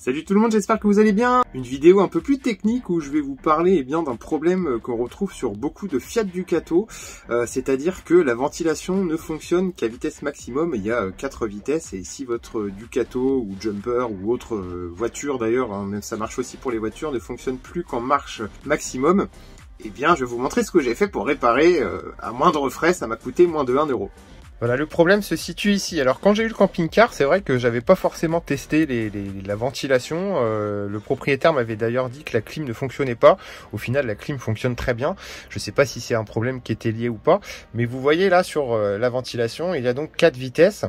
Salut tout le monde, j'espère que vous allez bien. Une vidéo un peu plus technique où je vais vous parler d'un problème qu'on retrouve sur beaucoup de Fiat Ducato, c'est-à-dire que la ventilation ne fonctionne qu'à vitesse maximum. Il y a 4 vitesses et si votre Ducato ou Jumper ou autre voiture d'ailleurs, même ça marche aussi pour les voitures, ne fonctionne plus qu'en marche maximum, eh bien je vais vous montrer ce que j'ai fait pour réparer à moindre frais. Ça m'a coûté moins de 1 euro. Voilà, le problème se situe ici. Alors quand j'ai eu le camping-car, c'est vrai que j'avais pas forcément testé la ventilation. Le propriétaire m'avait d'ailleurs dit que la clim ne fonctionnait pas. Au final, la clim fonctionne très bien. Je sais pas si c'est un problème qui était lié ou pas. Mais vous voyez là sur la ventilation, il y a donc 4 vitesses.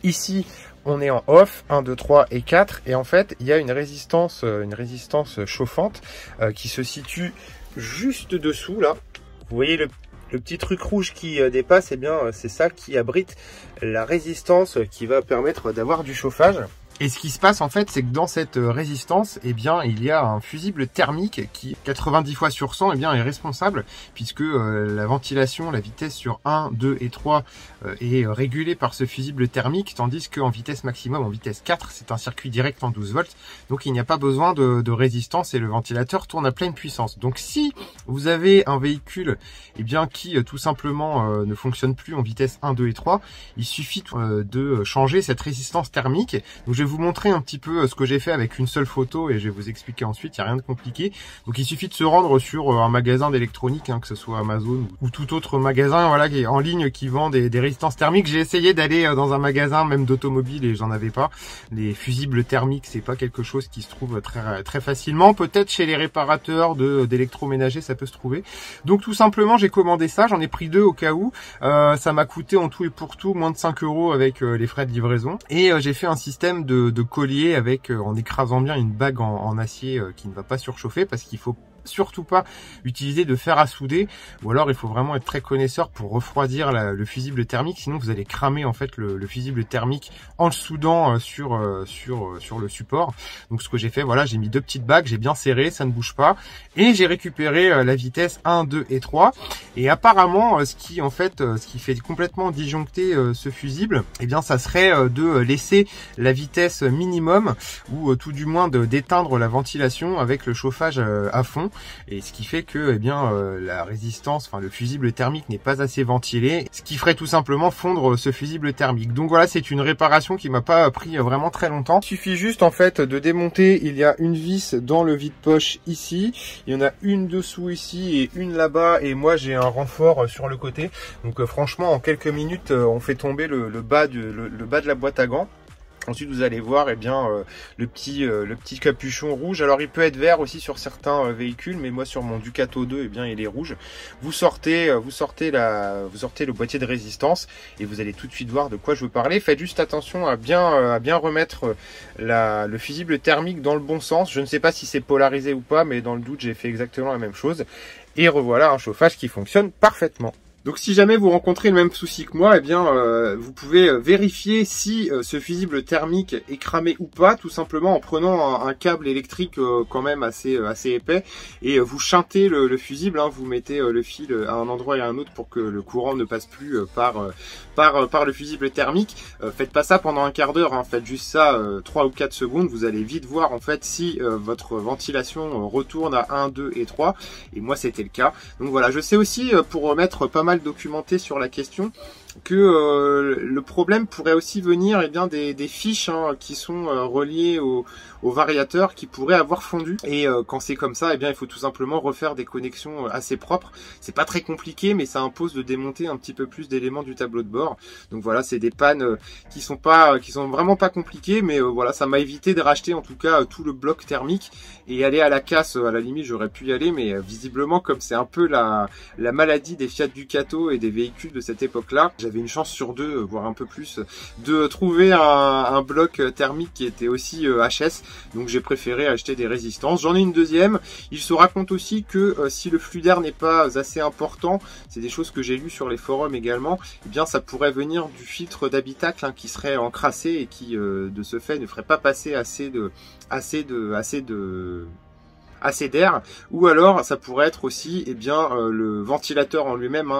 Ici, on est en off, 1, 2, 3 et 4. Et en fait, il y a une résistance chauffante qui se situe juste dessous là. Vous voyez le petit truc rouge qui dépasse, eh bien c'est ça qui abrite la résistance qui va permettre d'avoir du chauffage. Et ce qui se passe en fait, c'est que dans cette résistance, eh bien, il y a un fusible thermique qui, 90 fois sur 100, eh bien, est responsable, puisque la ventilation, la vitesse sur 1, 2 et 3 est régulée par ce fusible thermique, tandis qu'en vitesse maximum, en vitesse 4, c'est un circuit direct en 12 volts, donc il n'y a pas besoin de résistance et le ventilateur tourne à pleine puissance. Donc si vous avez un véhicule eh bien, qui tout simplement ne fonctionne plus en vitesse 1, 2 et 3, il suffit de changer cette résistance thermique. Donc je vais vous montrer un petit peu ce que j'ai fait avec une seule photo et je vais vous expliquer ensuite, il n'y a rien de compliqué. Donc il suffit de se rendre sur un magasin d'électronique, que ce soit Amazon ou tout autre magasin voilà, qui est en ligne qui vend des résistances thermiques. J'ai essayé d'aller dans un magasin même d'automobile et j'en avais pas. Les fusibles thermiques, c'est pas quelque chose qui se trouve très facilement. Peut-être chez les réparateurs d'électroménager, ça peut se trouver. Donc tout simplement, j'ai commandé ça, j'en ai pris 2 au cas où. Ça m'a coûté en tout et pour tout moins de 5 € avec les frais de livraison. Et j'ai fait un système de collier avec en écrasant bien une bague en acier qui ne va pas surchauffer, parce qu'il faut surtout pas utiliser de fer à souder, ou alors il faut vraiment être très connaisseur pour refroidir le fusible thermique, sinon vous allez cramer en fait le fusible thermique en le soudant sur le support. Donc ce que j'ai fait, voilà, j'ai mis 2 petites bagues, j'ai bien serré, ça ne bouge pas, et j'ai récupéré la vitesse 1, 2 et 3, et apparemment ce qui fait complètement disjoncter ce fusible, eh bien ça serait de laisser la vitesse minimum, ou tout du moins d'éteindre la ventilation avec le chauffage à fond. Et ce qui fait que eh bien la résistance, le fusible thermique n'est pas assez ventilé, ce qui ferait tout simplement fondre ce fusible thermique. Donc voilà, c'est une réparation qui m'a pas pris vraiment très longtemps. Il suffit juste en fait de démonter. Il y a une vis dans le vide-poche ici, il y en a une dessous ici et une là-bas, et moi j'ai un renfort sur le côté. Donc franchement, en quelques minutes, on fait tomber le bas de la boîte à gants. Ensuite, vous allez voir, eh bien, le petit capuchon rouge. Alors, il peut être vert aussi sur certains véhicules, mais moi, sur mon Ducato 2, eh bien, il est rouge. Vous sortez le boîtier de résistance et vous allez tout de suite voir de quoi je veux parler. Faites juste attention à bien remettre le fusible thermique dans le bon sens. Je ne sais pas si c'est polarisé ou pas, mais dans le doute, j'ai fait exactement la même chose. Et revoilà un chauffage qui fonctionne parfaitement. Donc si jamais vous rencontrez le même souci que moi, eh bien vous pouvez vérifier si ce fusible thermique est cramé ou pas, tout simplement en prenant un câble électrique quand même assez épais, et vous chantez le fusible, vous mettez le fil à un endroit et à un autre pour que le courant ne passe plus par le fusible thermique. Faites pas ça pendant un quart d'heure, faites juste ça 3 ou 4 secondes, vous allez vite voir en fait si votre ventilation retourne à 1, 2 et 3, et moi c'était le cas. Donc voilà, je sais aussi pour remettre pas mal documenté sur la question que le problème pourrait aussi venir des fiches qui sont reliées au variateur qui pourraient avoir fondu, et quand c'est comme ça, il faut tout simplement refaire des connexions assez propres. C'est pas très compliqué, mais ça impose de démonter un petit peu plus d'éléments du tableau de bord. Donc voilà, c'est des pannes qui sont vraiment pas compliquées, mais voilà, ça m'a évité de racheter en tout cas tout le bloc thermique et aller à la casse. À la limite, j'aurais pu y aller, mais visiblement, comme c'est un peu la maladie des Fiat Ducato et des véhicules de cette époque-là, j'avais une chance sur 2, voire un peu plus, de trouver un bloc thermique qui était aussi HS. Donc j'ai préféré acheter des résistances. J'en ai une deuxième. Il se raconte aussi que si le flux d'air n'est pas assez important, c'est des choses que j'ai lues sur les forums également, eh bien ça pourrait venir du filtre d'habitacle qui serait encrassé et qui de ce fait ne ferait pas passer assez d'air, ou alors ça pourrait être aussi le ventilateur en lui-même,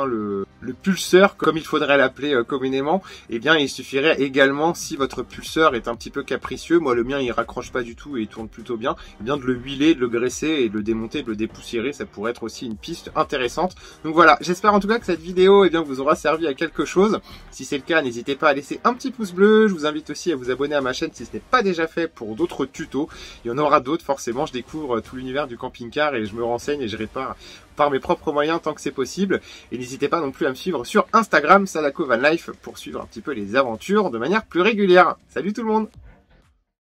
le pulseur, comme il faudrait l'appeler communément, eh bien il suffirait également, si votre pulseur est un petit peu capricieux, moi le mien il raccroche pas du tout et il tourne plutôt bien, eh bien de le huiler, de le graisser et de le démonter, de le dépoussiérer, ça pourrait être aussi une piste intéressante. Donc voilà, j'espère en tout cas que cette vidéo eh bien, vous aura servi à quelque chose. Si c'est le cas, n'hésitez pas à laisser un petit pouce bleu, je vous invite aussi à vous abonner à ma chaîne si ce n'est pas déjà fait pour d'autres tutos. Il y en aura d'autres forcément, je découvre tout l'univers du camping-car et je me renseigne et je répare par mes propres moyens tant que c'est possible. Et n'hésitez pas non plus à me suivre sur Instagram, Sadako Van Life, pour suivre un petit peu les aventures de manière plus régulière. Salut tout le monde!